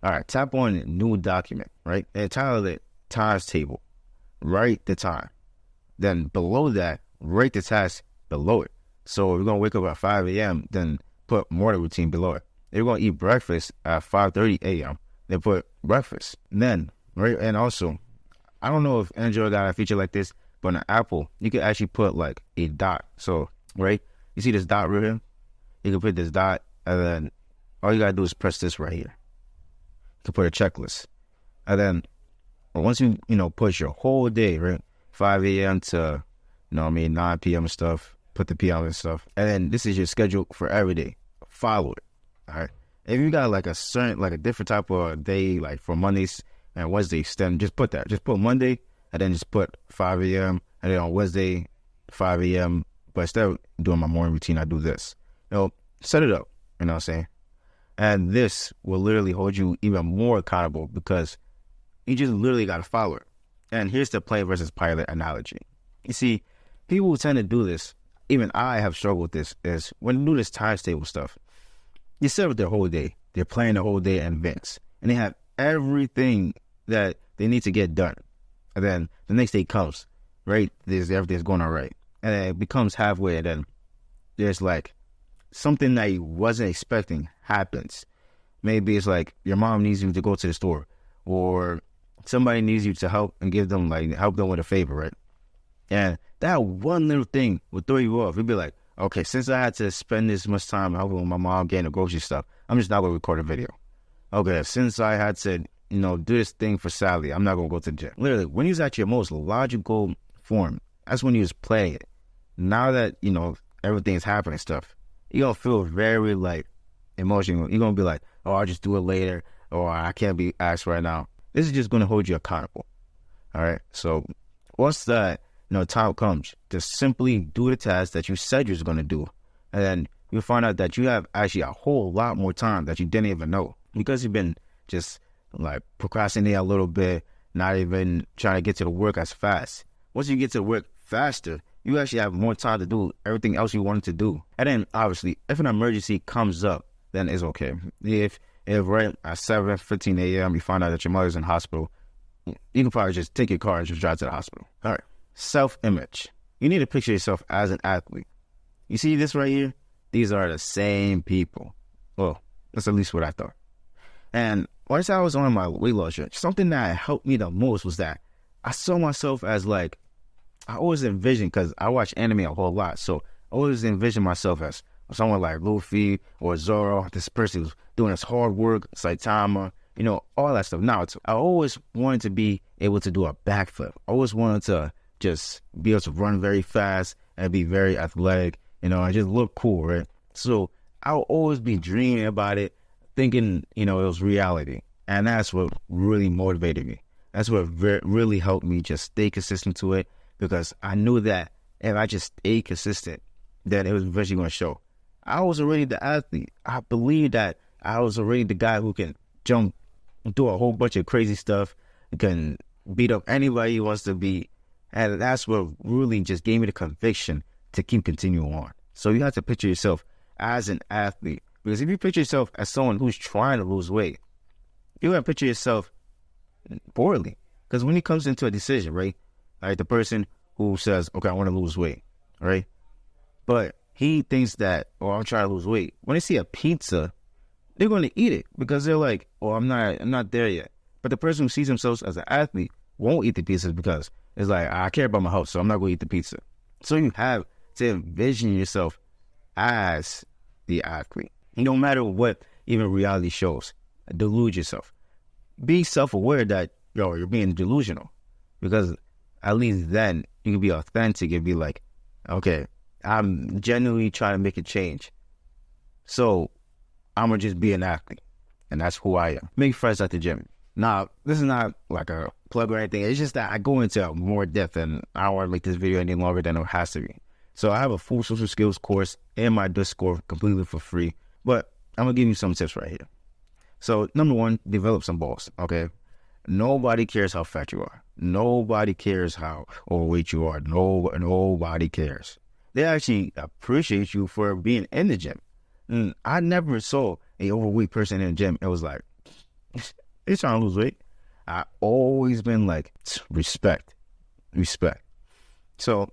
All right. Tap on new document, right? And title it times table. Write the time. Then below that, write the task below it. So if you're going to wake up at 5 a.m., then put morning routine below it. If you're going to eat breakfast at 5:30 a.m., then put breakfast. Then, right? And also, I don't know if Android got a feature like this, but on Apple, you can actually put like a dot. So, right? You see this dot right here? You can put this dot, and then all you got to do is press this right here. You can put a checklist. And then once you push your whole day, right? 5 a.m. to, 9 p.m. and stuff. Put the PM and stuff. And then this is your schedule for every day. Follow it. All right. If you got like a different type of day, like for Mondays and Wednesdays, then just put that. Just put Monday and then just put 5 a.m. and then on Wednesday, 5 a.m. But instead of doing my morning routine, I do this. Set it up. You know what I'm saying? And this will literally hold you even more accountable because you just literally got to follow it. And here's the plane versus pilot analogy. You see, people who tend to do this, even I have struggled with this, is when you do this times table stuff, you set up their whole day. They're planning the whole day in advance. And they have everything that they need to get done. And then the next day comes, right? Everything's going all right. And then it becomes halfway, and then there's like something that you wasn't expecting happens. Maybe it's like your mom needs you to go to the store, or somebody needs you to help them with a favor, right? And that one little thing would throw you off. You'd be like, okay, since I had to spend this much time helping my mom getting the grocery stuff, I'm just not going to record a video. Okay, since I had to, do this thing for Sally, I'm not going to go to the gym. Literally, when you're at your most logical form, that's when you was playing it. Now that, everything's happening stuff, you're going to feel very, emotional. You're going to be like, oh, I'll just do it later, or I can't be asked right now. This is just going to hold you accountable. All right? So once that, time comes, just simply do the task that you said you was going to do. And then you'll find out that you have actually a whole lot more time that you didn't even know. Because you've been just, procrastinating a little bit, not even trying to get to the work as fast. Once you get to work faster, you actually have more time to do everything else you wanted to do. And then, obviously, if an emergency comes up, then it's okay. If right at 7:15 a.m. you find out that your mother's in hospital, you can probably just take your car and just drive to the hospital. All right. Self-image. You need to picture yourself as an athlete. You see this right here? These are the same people. Well, that's at least what I thought. And once I was on my weight loss journey, something that helped me the most was that I saw myself as I always envision, because I watch anime a whole lot, so I always envision myself as someone like Luffy or Zoro, this person who's doing this hard work, Saitama, all that stuff. Naruto. I always wanted to be able to do a backflip. I always wanted to just be able to run very fast and be very athletic, and just look cool, right? So I'll always be dreaming about it, thinking, it was reality. And that's what really motivated me. That's what really helped me just stay consistent to it, because I knew that if I just stayed consistent, that it was eventually going to show. I was already the athlete. I believed that I was already the guy who can jump, do a whole bunch of crazy stuff, can beat up anybody he wants to beat. And that's what really just gave me the conviction to keep continuing on. So you have to picture yourself as an athlete. Because if you picture yourself as someone who's trying to lose weight, you're going to picture yourself poorly. Because when it comes into a decision, right? Like the person who says, okay, I want to lose weight, right? But he thinks that, I'm trying to lose weight. When they see a pizza, they're going to eat it because they're like, I'm not there yet. But the person who sees themselves as an athlete won't eat the pizza because it's like, I care about my health, so I'm not going to eat the pizza. So you have to envision yourself as the athlete. No matter what even reality shows, delude yourself. Be self-aware that, you're being delusional, because at least then you can be authentic and be like, okay, I'm genuinely trying to make a change. So I'm going to just be an athlete. And that's who I am. Make friends at the gym. Now, this is not like a plug or anything. It's just that I go into more depth, and I don't want to make this video any longer than it has to be. So I have a full social skills course in my Discord completely for free. But I'm going to give you some tips right here. So number one, develop some balls, okay? Nobody cares how fat you are. Nobody cares how overweight you are. Nobody cares. They actually appreciate you for being in the gym. And I never saw an overweight person in the gym. It was like, he's trying to lose weight. I always been like, respect. So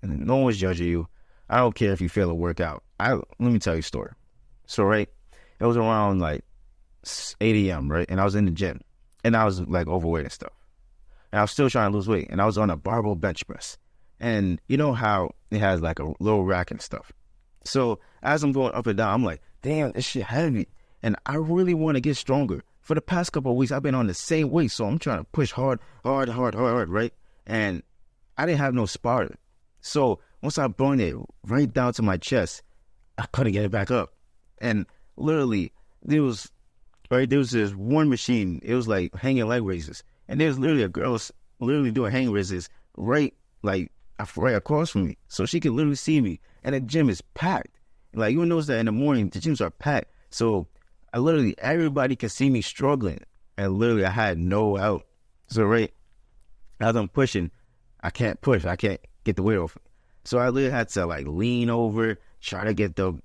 no one's judging you. I don't care if you fail a workout. Let me tell you a story. So, right, it was around like 8 a.m., right? And I was in the gym. And I was like overweight and stuff. And I was still trying to lose weight. And I was on a barbell bench press. And you know how it has like a little rack and stuff. So as I'm going up and down, I'm like, damn, this shit heavy. And I really want to get stronger. For the past couple of weeks, I've been on the same weight. So I'm trying to push hard, right? And I didn't have no spotter. So once I burned it right down to my chest, I couldn't get it back up. And literally, there was this one machine. It was like hanging leg raises. And there's literally a girl literally doing hang raises right across from me. So she could literally see me. And the gym is packed. Like, you notice that in the morning, the gyms are packed. So everybody can see me struggling. And literally, I had no out. So right, as I'm pushing, I can't push. I can't get the weight off. So I literally had to like lean over, try to get the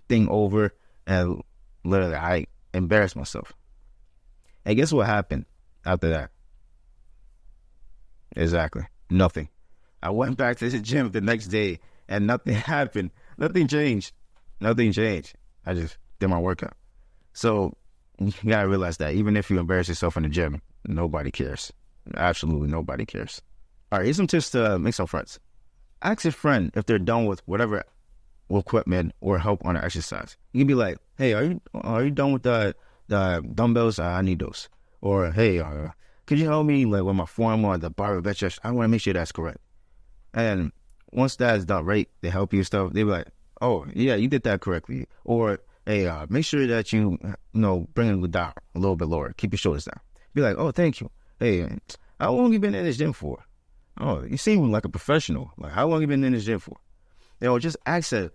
thing over. And literally, I embarrassed myself. And guess what happened after that? Exactly. Nothing. I went back to the gym the next day and nothing happened. Nothing changed. I just did my workout. So you gotta realize that even if you embarrass yourself in the gym, nobody cares. Absolutely nobody cares. All right, here's some tips to make some friends. Ask your friend if they're done with whatever equipment or help on an exercise. You can be like, hey, are you done with the dumbbells? I need those. Or, hey, could you help me like with my form or the barbell bench press? I want to make sure that's correct. And once that's done, right, they help you stuff. They be like, oh yeah, you did that correctly. Or, hey, make sure that you bring it down a little bit lower. Keep your shoulders down. Be like, oh, thank you. Hey, how long you been in this gym for? Oh, you seem like a professional. Like, how long you been in this gym for? Just ask a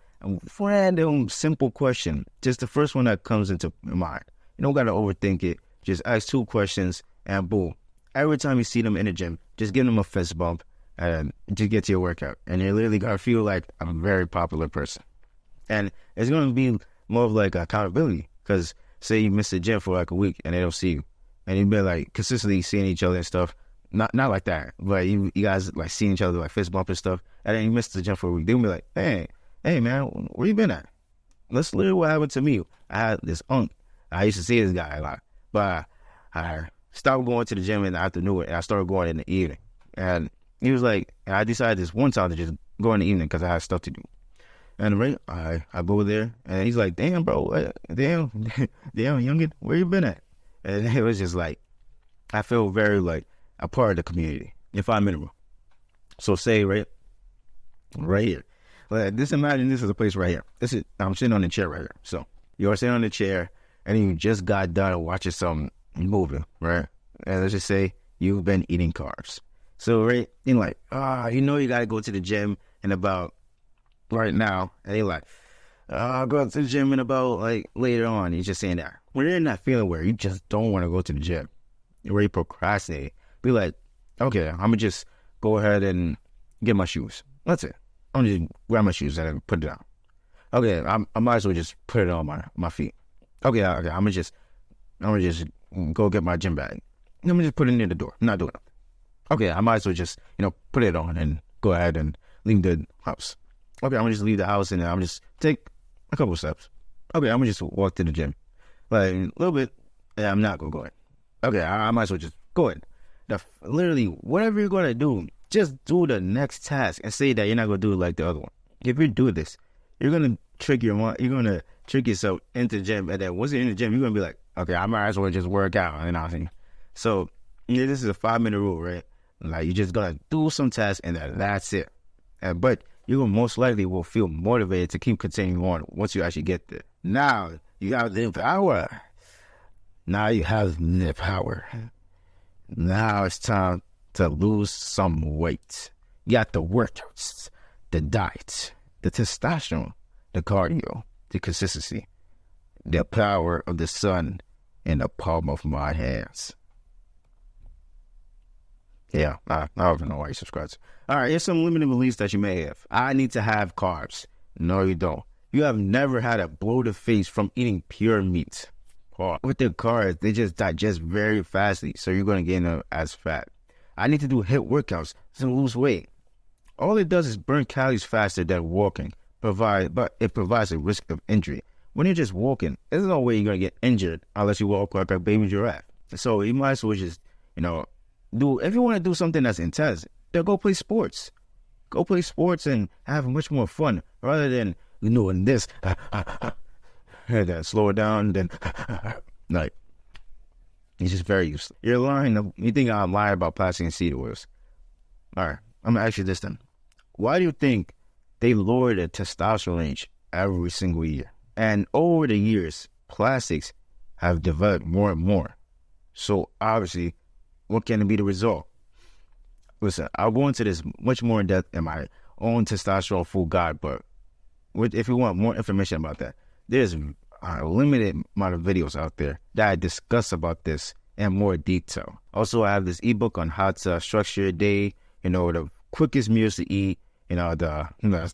random simple question. Just the first one that comes into your mind. You don't got to overthink it. Just ask 2 questions and boom. Every time you see them in the gym, just give them a fist bump and just get to your workout. And you're literally going to feel like I'm a very popular person. And it's going to be more of like accountability. Because say you miss the gym for like a week and they don't see you. And you've been like consistently seeing each other and stuff. Not like that. But you guys like seeing each other like fist bump and stuff. And then you missed the gym for a week. They'll be like, hey man, where you been at? That's literally what happened to me. I had this unk. I used to see this guy a lot. But I stopped going to the gym in the afternoon and I started going in the evening. And He was like, and I decided this one time to just go in the evening because I had stuff to do. And right, I go there, and he's like, damn, bro, damn, youngin, where you been at? And it was just like, I feel very like a part of the community, if I'm in a room. So say, right here. Like, imagine this is a place right here. I'm sitting on the chair right here. So you're sitting on the chair, and you just got done watching some movie, right? And let's just say you've been eating carbs. So, right, you're like, you got to go to the gym in about right now. And you're like, I'll go to the gym in about, like, later on. You're just saying that. When you're in that feeling where you just don't want to go to the gym, where you procrastinate, be like, okay, I'm going to just go ahead and get my shoes. That's it. I'm going to just grab my shoes and put it down. Okay, I might as well just put it on my feet. Okay, I'm going to just go get my gym bag. Let me just put it near the door. I'm not doing it. Okay, I might as well just, put it on and go ahead and leave the house. Okay, I'm going to just leave the house and I'm just take a couple steps. Okay, I'm going to just walk to the gym. Like, a little bit, yeah, I'm not going to go in. Okay, I might as well just go in. Literally, whatever you're going to do, just do the next task and say that you're not going to do it like the other one. If you do this, you're going to trick your mind. You're going to trick yourself into the gym. And then once you're in the gym, you're going to be like, okay, I might as well just work out. You know what I'm saying? So, this is a 5-minute rule, right? Like, you're just going to do some tasks and that's it. But you most likely will feel motivated to keep continuing on once you actually get there. Now, you have the power. Now it's time to lose some weight. You got the workouts, the diet, the testosterone, the cardio, the consistency, the power of the sun in the palm of my hands. Yeah, I don't even know why you subscribe. All right, here's some limiting beliefs that you may have. I need to have carbs. No, you don't. You have never had a bloated face from eating pure meat. With the carbs, they just digest very fastly, so you're going to gain them as fat. I need to do HIIT workouts to lose weight. All it does is burn calories faster than walking, but it provides a risk of injury. When you're just walking, there's no way you're going to get injured unless you walk like a baby giraffe. So you might as well just, if you want to do something that's intense, then go play sports. Go play sports and have much more fun rather than doing this. And then slow it down, then like it's just very useless. You're lying. You think I'm lying about plastic and seed oils? All right, I'm gonna ask you this then. Why do you think they lower the testosterone range every single year? And over the years, plastics have developed more and more. So obviously, what can be the result? Listen, I'll go into this much more in depth in my own testosterone full guide, but if you want more information about that, there's a limited amount of videos out there that I discuss about this in more detail. Also, I have this ebook on how to structure your day, the quickest meals to eat, it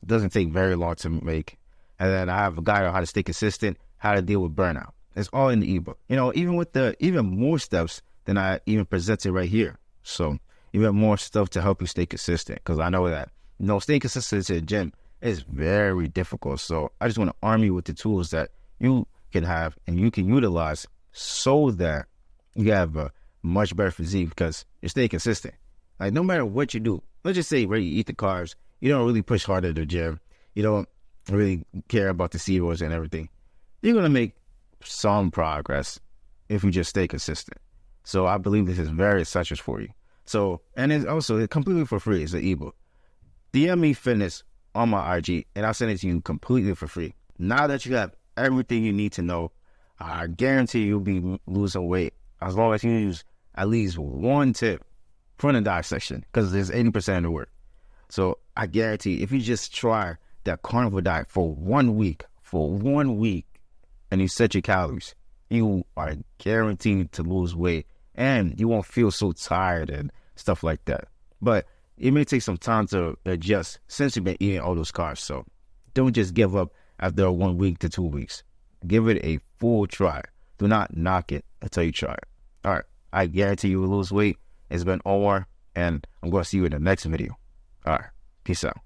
doesn't take very long to make. And then I have a guide on how to stay consistent, how to deal with burnout. It's all in the ebook. Even with even more steps than I even presented right here. So even more stuff to help you stay consistent. Because I know that, staying consistent to the gym is very difficult. So I just want to arm you with the tools that you can have and you can utilize so that you have a much better physique because you stay consistent. Like, no matter what you do, let's just say where you eat the carbs, you don't really push hard at the gym, you don't really care about the seed oils and everything, you're going to make some progress if you just stay consistent. So I believe this is very essential for you. So, and it's also completely for free. It's an ebook. DM me fitness on my IG and I'll send it to you completely for free. Now that you have everything you need to know, I guarantee you'll be losing weight as long as you use at least one tip from the diet section, because there's 80% of the work. So I guarantee if you just try that carnivore diet for 1 week, and you set your calories, you are guaranteed to lose weight and you won't feel so tired and stuff like that. But it may take some time to adjust since you've been eating all those carbs. So don't just give up after 1 week to 2 weeks. Give it a full try. Do not knock it until you try it. All right. I guarantee you will lose weight. It's been Omar, and I'm going to see you in the next video. All right. Peace out.